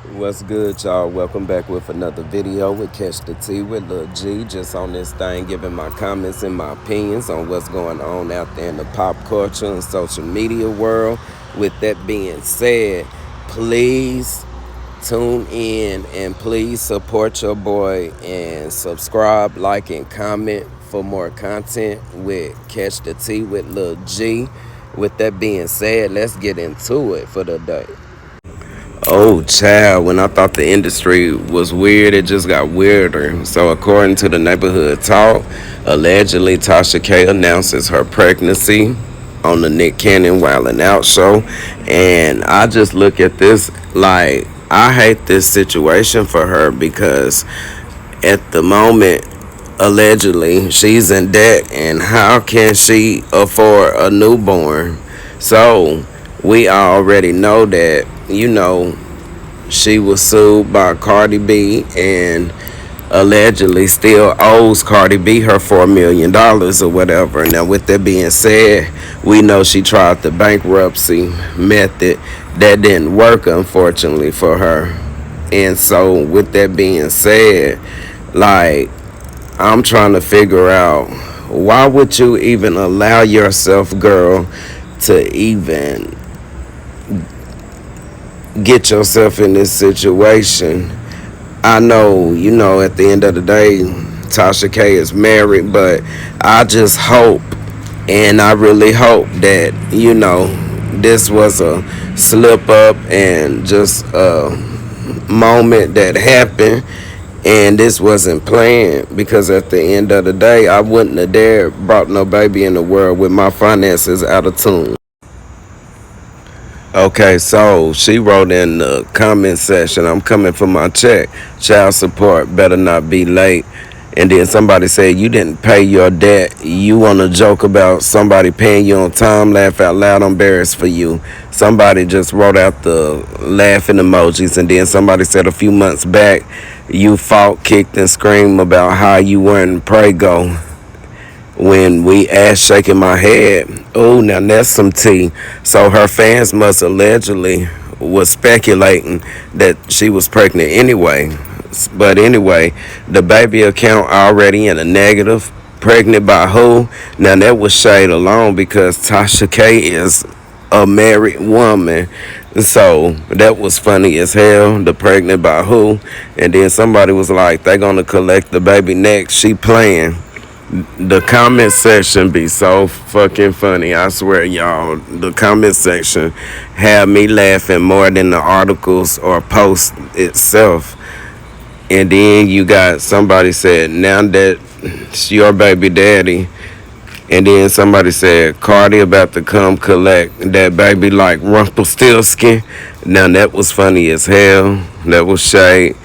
What's good, y'all? Welcome back with another video with Catch the T with Lil G. Just on this thing, giving my comments and my opinions on what's going on out there in the pop culture and social media world. With that being said, please tune in and please support your boy and subscribe, like, and comment for more content with Catch the T with Lil G. With that being said, let's get into it for the day. Oh, child, when I thought the industry was weird, it just got weirder. So, according to the neighborhood talk, allegedly Tasha K announces her pregnancy on the Nick Cannon Wildin' Out show. And I just look at this like, I hate this situation for her because at the moment, allegedly, she's in debt. And how can she afford a newborn? So, we already know that, she was sued by Cardi B and allegedly still owes Cardi B her $4 million or whatever. Now, with that being said, we know she tried the bankruptcy method. That didn't work, unfortunately, for her. And so, with that being said, like, I'm trying to figure out, why would you even allow yourself, girl, to even get yourself in this situation? I know, at the end of the day, Tasha K is married, but I just hope, and I really hope that, this was a slip up and just a moment that happened, and this wasn't planned, because at the end of the day, I wouldn't have dared brought no baby in the world with my finances out of tune. Okay, so she wrote in the comment section, I'm coming for my check. Child support better not be late. And then somebody said, you didn't pay your debt. You want to joke about somebody paying you on time? Laugh out loud, I'm embarrassed for you. Somebody just wrote out the laughing emojis. And then somebody said a few months back, you fought, kicked, and screamed about how you weren't Prego when we asked, shaking my head. Oh, now that's some tea. So her fans must allegedly was speculating that she was pregnant anyway. But anyway, the baby account already in a negative. Pregnant by who? Now that was shade alone, because Tasha K is a married woman. So that was funny as hell. The pregnant by who? And then somebody was like, they gonna collect the baby next. She playing. The comment section be so fucking funny. I swear, y'all. The comment section had me laughing more than the articles or post itself. And then you got somebody said, now that it's your baby daddy. And then somebody said, Cardi about to come collect that baby like Rumpelstiltskin. Now that was funny as hell. That was shade.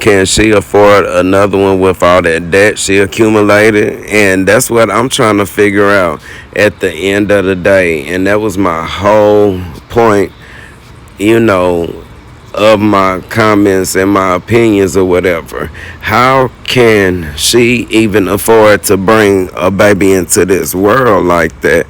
Can she afford another one with all that debt she accumulated? And that's what I'm trying to figure out at the end of the day. And that was my whole point, of my comments and my opinions or whatever. How can she even afford to bring a baby into this world like that?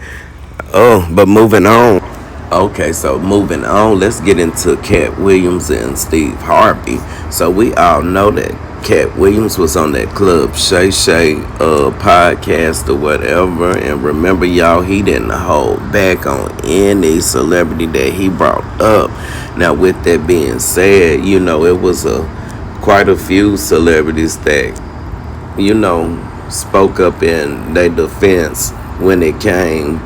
Oh, but moving on. Okay, so moving on, let's get into Katt Williams and Steve Harvey. So we all know that Katt Williams was on that Club Shay Shay podcast or whatever. And remember, y'all, he didn't hold back on any celebrity that he brought up. Now, with that being said, it was quite a few celebrities that, spoke up in their defense when it came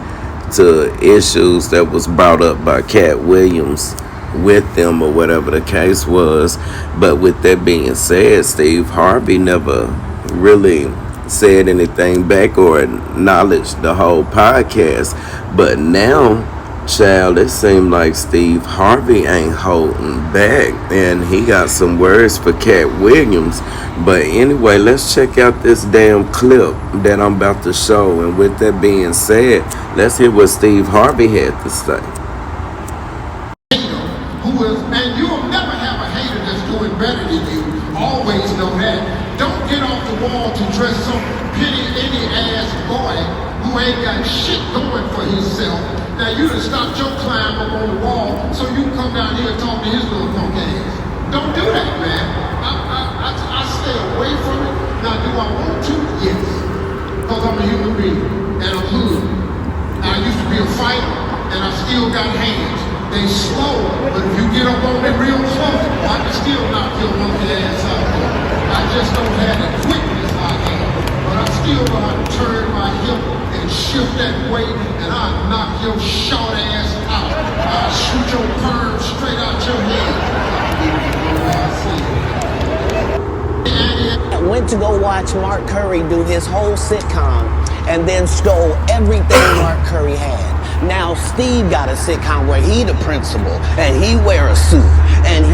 to issues that was brought up by Katt Williams with them or whatever the case was. But with that being said, Steve Harvey never really said anything back or acknowledged the whole podcast. But now, child, it seemed like Steve Harvey ain't holding back, and he got some words for Katt Williams. But anyway, let's check out this damn clip that I'm about to show. And with that being said, let's hear what Steve Harvey had to say. And you'll never have a hater that's doing better than you. Always know that. Don't get off the wall to dress some pity any ass boy who ain't got shit going for himself. Now you done stopped your climb up on the wall so you can come down here and talk to his little punk ass. Don't do that, man. I stay away from it. Now, do I want to? Yes. Because I'm a human being and I'm hood. I used to be a fighter and I still got hands. They slow, but if you get up on me real close, I can still knock your monkey ass out. I just don't have the quickness I have. But I still know how to turn my hip and shift that weight, and I'll knock your short ass out. I'll shoot your perm straight out your head. I went to go watch Mark Curry do his whole sitcom and then stole everything Mark Curry had. Now Steve got a sitcom where he the principal and he wear a suit and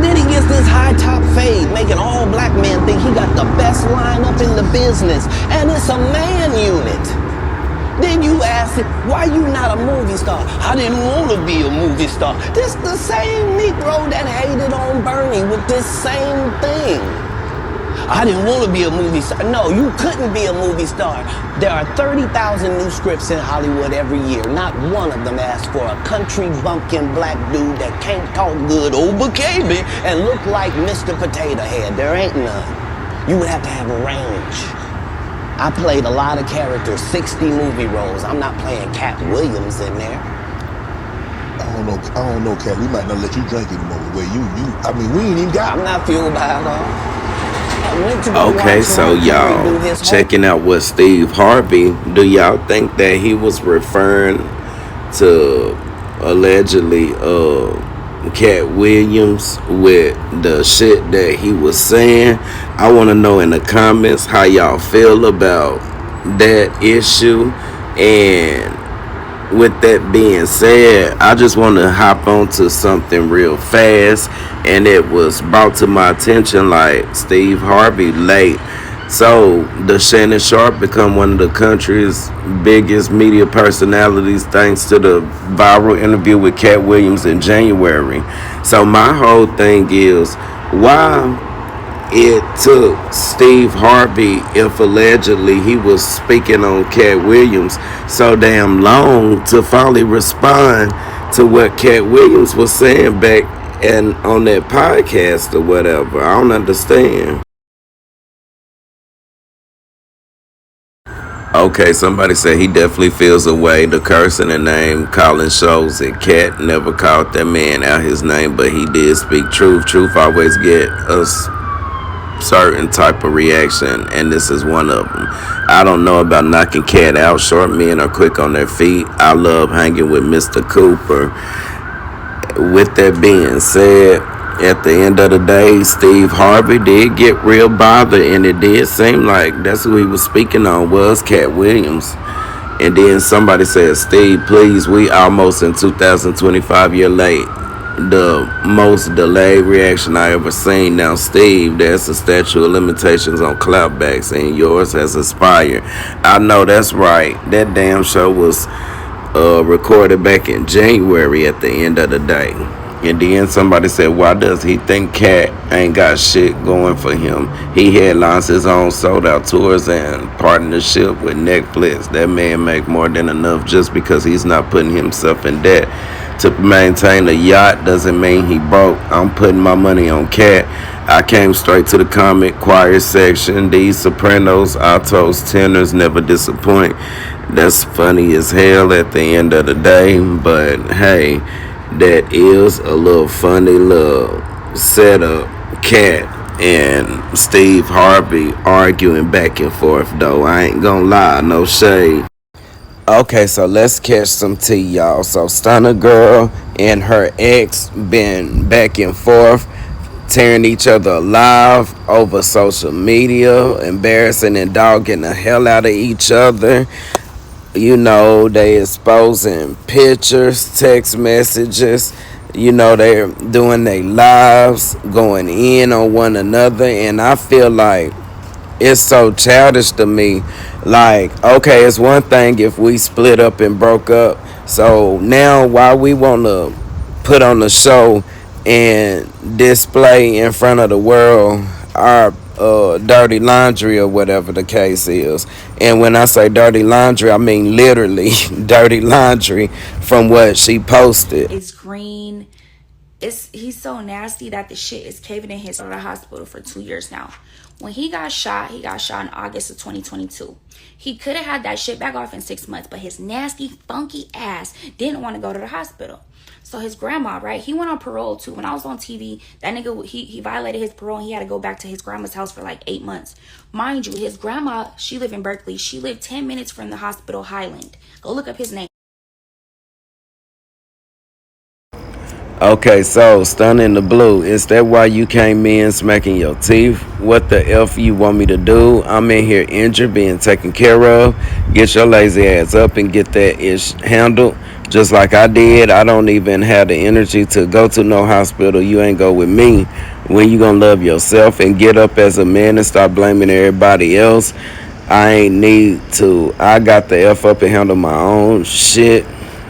then he gets this high top fade making all black men think he got the best lineup in the business, and it's a man unit. Then you ask him, why you not a movie star? I didn't want to be a movie star. This the same Negro that hated on Bernie with this same thing. I didn't want to be a movie star. No, you couldn't be a movie star. There are 30,000 new scripts in Hollywood every year. Not one of them asks for a country bumpkin black dude that can't talk good over KB and look like Mr. Potato Head. There ain't none. You would have to have a range. I played a lot of characters, 60 movie roles. I'm not playing Katt Williams in there. I don't know, Katt. We might not let you drink anymore. I mean, we ain't even got. I'm not fueled by alcohol. Okay, so y'all checking out what Steve Harvey, do y'all think that he was referring to allegedly Katt Williams with the shit that he was saying? I want to know in the comments how y'all feel about that issue. And with that being said, I just want to hop onto something real fast, and it was brought to my attention like Steve Harvey late. So the Shannon Sharp become one of the country's biggest media personalities thanks to the viral interview with Katt Williams in January. So my whole thing is, why it took Steve Harvey, if allegedly he was speaking on Katt Williams, so damn long to finally respond to what Katt Williams was saying back and on that podcast or whatever. I don't understand. Okay, somebody said he definitely feels a way. The cursing and name calling shows that Katt never called that man out his name, but he did speak truth. Truth always get us certain type of reaction, and this is one of them. I don't know about knocking Katt out. Short men are quick on their feet. I love hanging with Mr. Cooper. With that being said, at the end of the day, Steve Harvey did get real bothered, and it did seem like that's who he was speaking on was Katt Williams. And then somebody said, Steve, please, we almost in 2025, you're late. The most delayed reaction I ever seen. Now, Steve, there's a statute of limitations on clapbacks, and yours has expired. I know that's right. That damn show was recorded back in January at the end of the day. And then somebody said, why does he think Katt ain't got shit going for him? He headlines his own sold-out tours and partnership with Netflix. That man make more than enough. Just because he's not putting himself in debt to maintain a yacht doesn't mean he broke. I'm putting my money on Katt. I came straight to the comic choir section. These sopranos, altos, tenors never disappoint. That's funny as hell at the end of the day. But hey, that is a little funny little setup. Katt and Steve Harvey arguing back and forth though. I ain't gonna lie, no shade. Okay, so let's catch some tea, y'all. So StunnaGirl and her ex been back and forth, tearing each other alive over social media, embarrassing and dogging the hell out of each other. You know, they exposing pictures, text messages. You know, they're doing their lives, going in on one another, and I feel like it's so childish to me. Like, okay, it's one thing if we split up and broke up. So now why we want to put on the show and display in front of the world our dirty laundry or whatever the case is. And when I say dirty laundry, I mean literally dirty laundry from what she posted. It's green He's so nasty that the shit is caving in his hospital for 2 years now. When he got shot in August of 2022. He could have had that shit back off in 6 months, but his nasty, funky ass didn't want to go to the hospital. So his grandma, right? He went on parole too. When I was on TV, that nigga, he violated his parole and he had to go back to his grandma's house for like 8 months. Mind you, his grandma, she lived in Berkeley. She lived 10 minutes from the hospital, Highland. Go look up his name. Okay, so Stunna in the blue, is that why you came in smacking your teeth? What the F you want me to do? I'm in here injured, being taken care of. Get your lazy ass up and get that ish handled. Just like I did. I don't even have the energy to go to no hospital. You ain't go with me. When you gonna love yourself and get up as a man and stop blaming everybody else? I ain't need to. I got the F up and handle my own shit.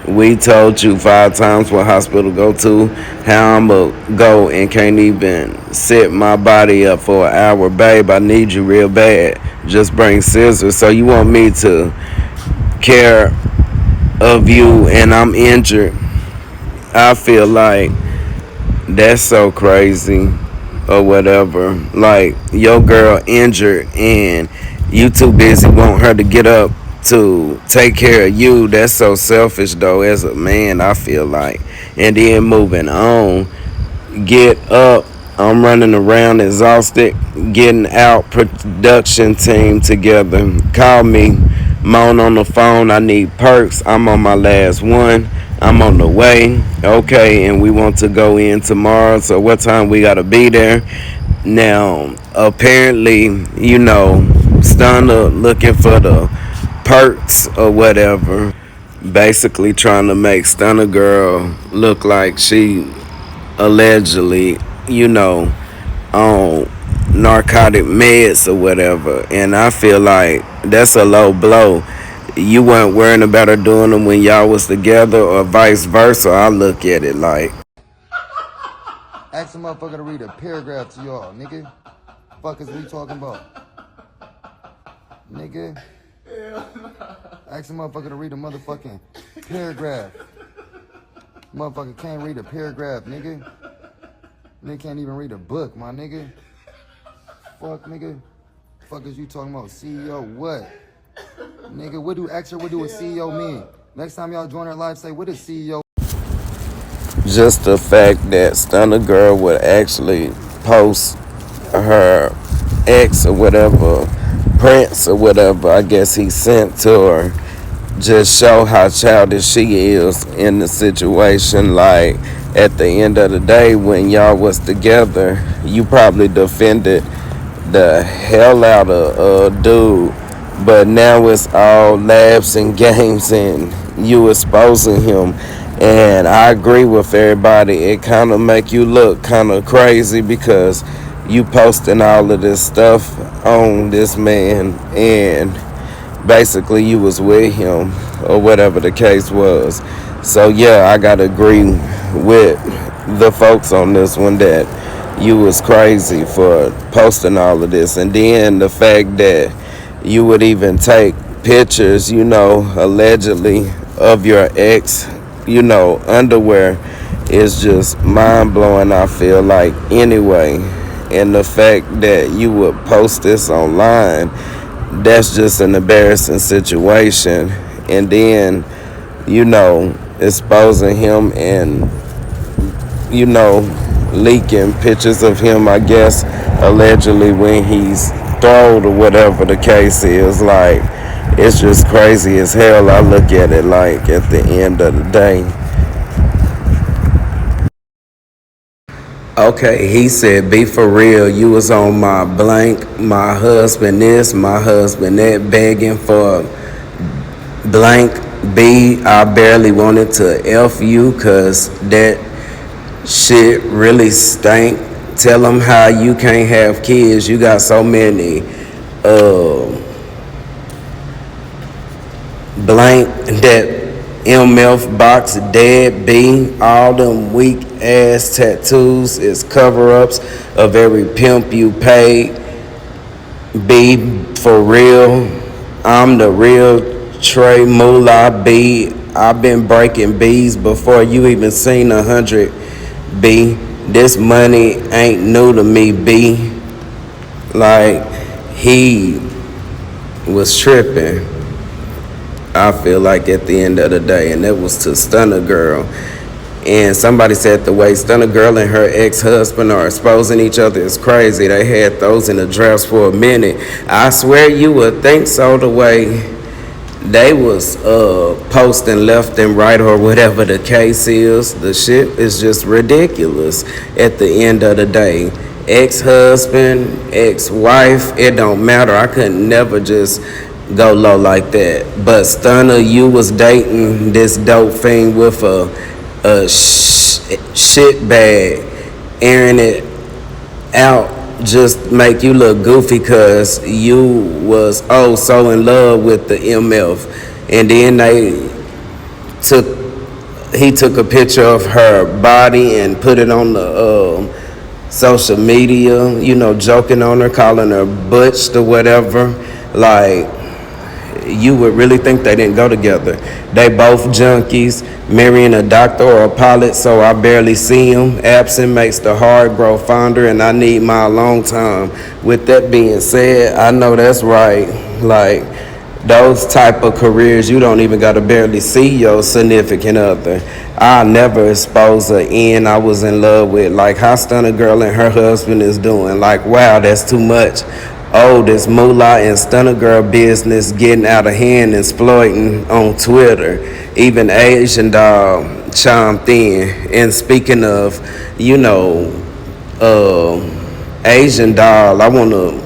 We told you 5 times what hospital go to, how I'ma go and can't even set my body up for an hour. Babe, I need you real bad. Just bring scissors. So you want me to care of you and I'm injured? I feel like that's so crazy or whatever. Like, your girl injured and you too busy want her to get up to take care of you. That's so selfish though, as a man, I feel like. And then moving on, get up. I'm running around exhausted, getting out production team together. Call me, moan on the phone. I need perks. I'm on my last one. I'm on the way. Okay, and we want to go in tomorrow. So what time we gotta be there? Now, apparently, Stunna looking for the perks or whatever. Basically trying to make StunnaGirl look like she allegedly, on narcotic meds or whatever. And I feel like that's a low blow. You weren't worrying about her doing them when y'all was together or vice versa. I look at it like. Ask a motherfucker to read a paragraph to y'all, nigga. Fuck is we talking about? Nigga. Ask a motherfucker to read a motherfucking paragraph. Motherfucker can't read a paragraph, nigga. Nigga can't even read a book, my nigga. Fuck, nigga. Fuck is you talking about? CEO what? Nigga, what do a CEO mean? Next time y'all join our live, say, what is CEO? Just the fact that StunnaGirl would actually post her ex or whatever, Prince or whatever, I guess he sent to her, just show how childish she is in the situation. Like, at the end of the day, when y'all was together, you probably defended the hell out of dude, but now it's all laughs and games and you exposing him. And I agree with everybody, it kind of make you look kind of crazy because you posting all of this stuff on this man and basically you was with him or whatever the case was. So yeah, I gotta agree with the folks on this one that you was crazy for posting all of this. And then the fact that you would even take pictures, allegedly of your ex, underwear is just mind-blowing, I feel like, anyway. And the fact that you would post this online, that's just an embarrassing situation. And then, exposing him and, leaking pictures of him, I guess, allegedly when he's throwed or whatever the case is. Like, it's just crazy as hell. I look at it like at the end of the day. Okay, he said, be for real. You was on my blank, my husband this, my husband that, begging for blank B. I barely wanted to F you because that shit really stank. Tell them how you can't have kids. You got so many blank that MF box dead B. All them weak ass tattoos is cover-ups of every pimp you paid. B, for real. I'm the real Trey Moolah B. I've been breaking B's before you even seen 100 B. This money ain't new to me, B. Like, he was tripping, I feel like, at the end of the day, and it was to StunnaGirl. And somebody said the way StunnaGirl and her ex-husband are exposing each other is crazy. They had those in the drafts for a minute. I swear you would think so, the way they was posting left and right or whatever the case is. The shit is just ridiculous at the end of the day. Ex-husband, ex-wife, it don't matter. I couldn't never just go low like that. But Stunna, you was dating this dope fiend with a shit bag, airing it out just make you look goofy because you was so in love with the MF. And then he took a picture of her body and put it on the social media, joking on her, calling her butched or whatever. Like, you would really think they didn't go together. They both junkies, marrying a doctor or a pilot, so I barely see them. Absent makes the heart grow fonder, and I need my alone time. With that being said, I know that's right. Like, those type of careers, you don't even gotta barely see your significant other. I never expose an end I was in love with, like how StunnaGirl and her husband is doing. Like, wow, that's too much. Oh, this moolah and StunnaGirl business getting out of hand, exploiting on Twitter. Even Asian Doll chimed in. And speaking of, Asian Doll, I want to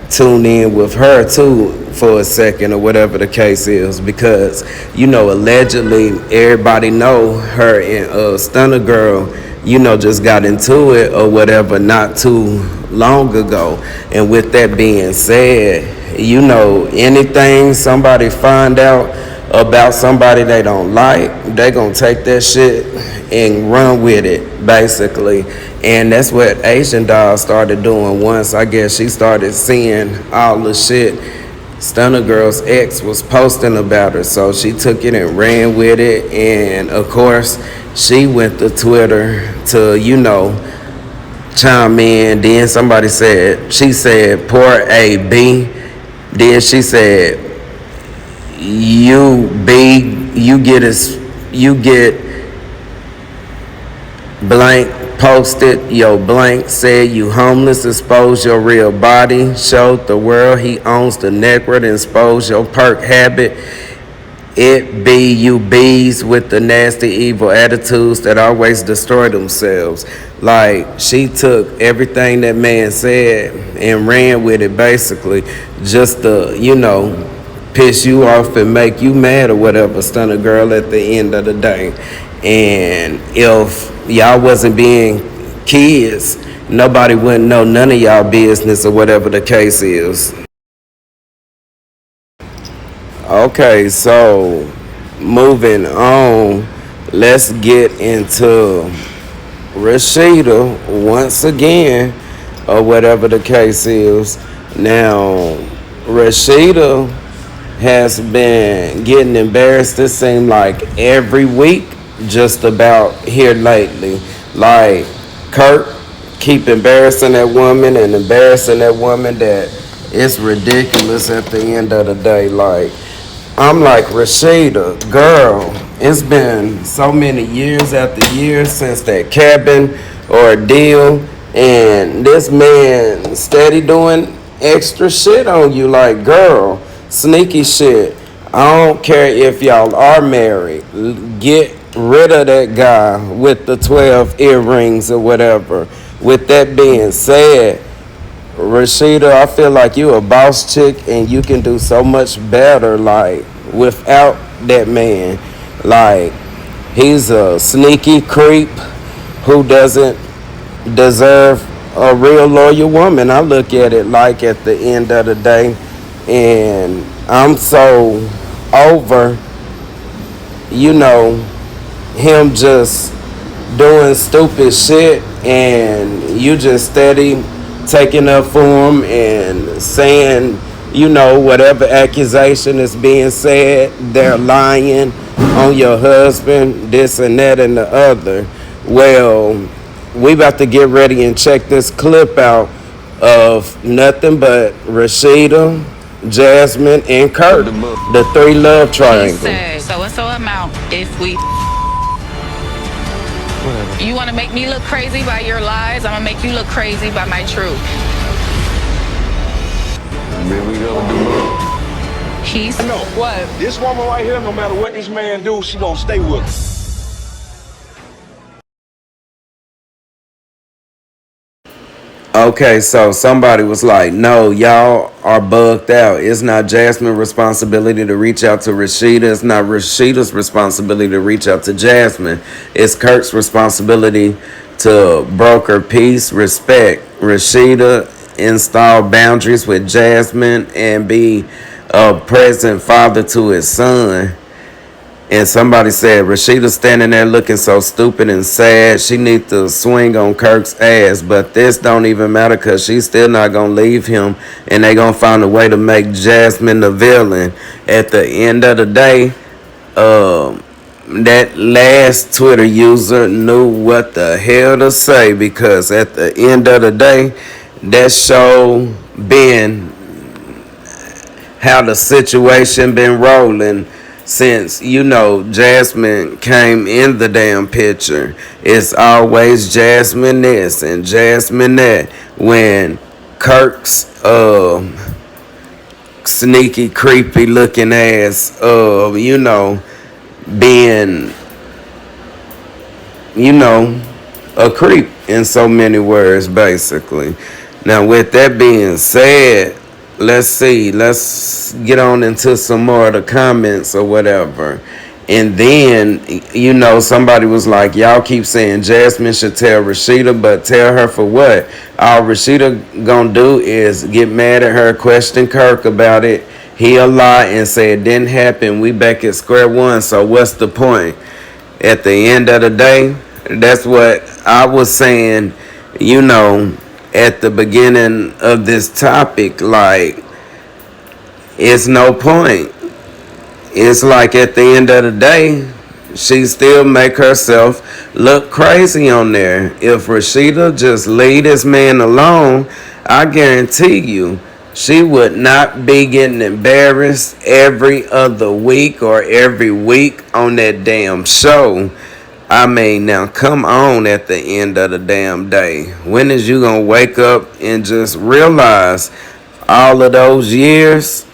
tune in with her too for a second or whatever the case is, because allegedly everybody know her and StunnaGirl just got into it or whatever not too long ago. And with that being said, anything somebody find out about somebody they don't like, they gonna take that shit and run with it, basically. And that's what Asian Doll started doing once, I guess, she started seeing all the shit StunnaGirl's ex was posting about her. So she took it and ran with it. And of course, she went to Twitter to, chime in. Then somebody she said, poor AB. Then she said, you get blank posted your blank, said you homeless, expose your real body, showed the world he owns the necklace, expose your perk habit. It be you bees with the nasty evil attitudes that always destroy themselves. Like, she took everything that man said and ran with it, basically, just to piss you off and make you mad or whatever, StunnaGirl, at the end of the day. And if y'all wasn't being kids, nobody wouldn't know none of y'all business or whatever the case is. Okay, so moving on, let's get into Rasheeda once again, or whatever the case is. Now, Rasheeda has been getting embarrassed, it seems like, every week, just about here lately. Like, Kirk keep embarrassing that woman and embarrassing that woman that it's ridiculous at the end of the day. Like, I'm like, Rasheeda, girl, it's been so many years after years since that cabin ordeal, and this man steady doing extra shit on you. Like, girl, sneaky shit. I don't care if y'all are married. Get rid of that guy with the 12 earrings or whatever. With that being said, Rasheeda, I feel like you a boss chick and you can do so much better, like, without that man. Like, he's a sneaky creep who doesn't deserve a real loyal woman. I look at it like, at the end of the day. And I'm so over, him just doing stupid shit, and you just steady taking up for him and saying, whatever accusation is being said, they're lying on your husband, this and that and the other. Well, we about to get ready and check this clip out of nothing but Rasheeda, Jasmine, and Kirk, the three love triangle. So and so amount if we. You want to make me look crazy by your lies? I'm gonna make you look crazy by my truth. Here we go, dude. He's No, what? This woman right here, no matter what this man do, she gonna stay with him. Okay, so somebody was like, no, y'all are bugged out. It's not Jasmine's responsibility to reach out to Rasheeda. It's not Rasheeda's responsibility to reach out to Jasmine. It's Kirk's responsibility to broker peace, respect. Rasheeda install boundaries with Jasmine and be a present father to his son. And somebody said, Rasheeda standing there looking so stupid and sad. She need to swing on Kirk's ass. But this don't even matter because she's still not going to leave him. And they going to find a way to make Jasmine the villain. At the end of the day, that last Twitter user knew what the hell to say. Because at the end of the day, that show been how the situation been rolling since, you know, Jasmine came in the damn picture. It's always Jasmine this and Jasmine that. When Kirk's sneaky, creepy looking ass, you know, being, you know, a creep in so many words, basically. Now, with that being said, let's see. Let's get on into some more of the comments or whatever. And then, you know, somebody was like, y'all keep saying Jasmine should tell Rasheeda, but tell her for what? All Rasheeda gonna do is get mad at her, question Kirk about it. He'll lie and say it didn't happen. We back at square one, so what's the point? At the end of the day, that's what I was saying, you know, at the beginning of this topic. Like, it's no point. It's like at the end of the day, she still make herself look crazy on there. If Rasheeda just leave this man alone, I guarantee you she would not be getting embarrassed every other week or every week on that damn show. I mean, now come on at the end of the damn day. When is you gonna wake up and just realize all of those years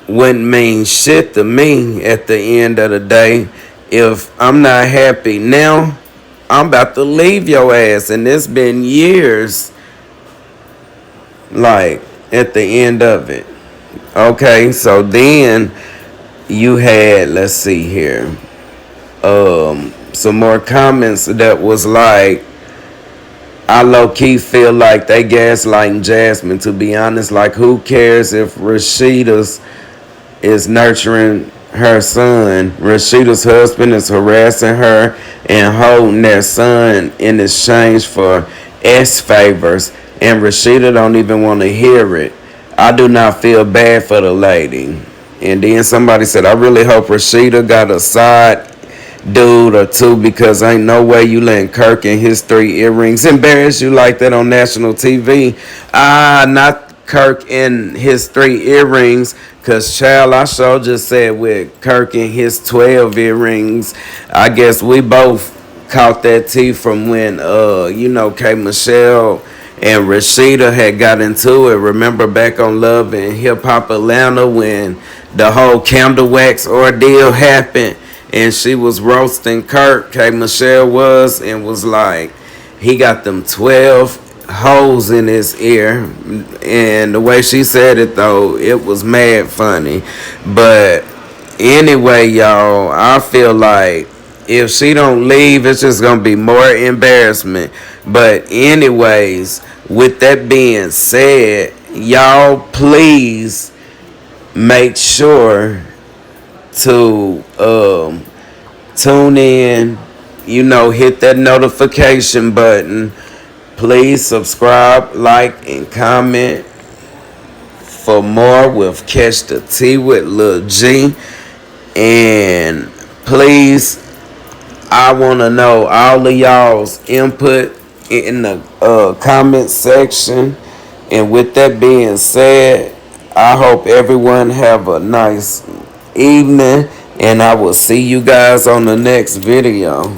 wouldn't mean shit to me at the end of the day? If I'm not happy now, I'm about to leave your ass. And it's been years, like, at the end of it. Okay, so then you had, let's see here, some more comments that was like, I low-key feel like they gaslighting Jasmine, to be honest. Like, who cares if Rasheeda's is nurturing her son? Rasheeda's husband is harassing her and holding their son in exchange for S favors, and Rasheeda don't even want to hear it. I do not feel bad for the lady. And then somebody said, I really hope Rasheeda got a side dude or two, because ain't no way you letting Kirk and his 3 earrings embarrass you like that on national TV. Not Kirk and his 3 earrings, because child, I sure just said with Kirk and his 12 earrings. I guess we both caught that tea from when you know, K Michelle and Rasheeda had got into it. Remember back on Love and Hip Hop Atlanta when the whole candle wax ordeal happened and she was roasting Kirk, K Michelle was, and was like, he got them 12 holes in his ear. And the way she said it though, it was mad funny. But anyway, y'all, I feel like if she don't leave, it's just gonna be more embarrassment. But anyways, with that being said, y'all please make sure to tune in, you know, hit that notification button. Please subscribe, like, and comment for more with Catch the Tea with Lil G. And please I want to know all of y'all's input in the comment section. And with that being said, I hope everyone have a nice evening, and I will see you guys on the next video.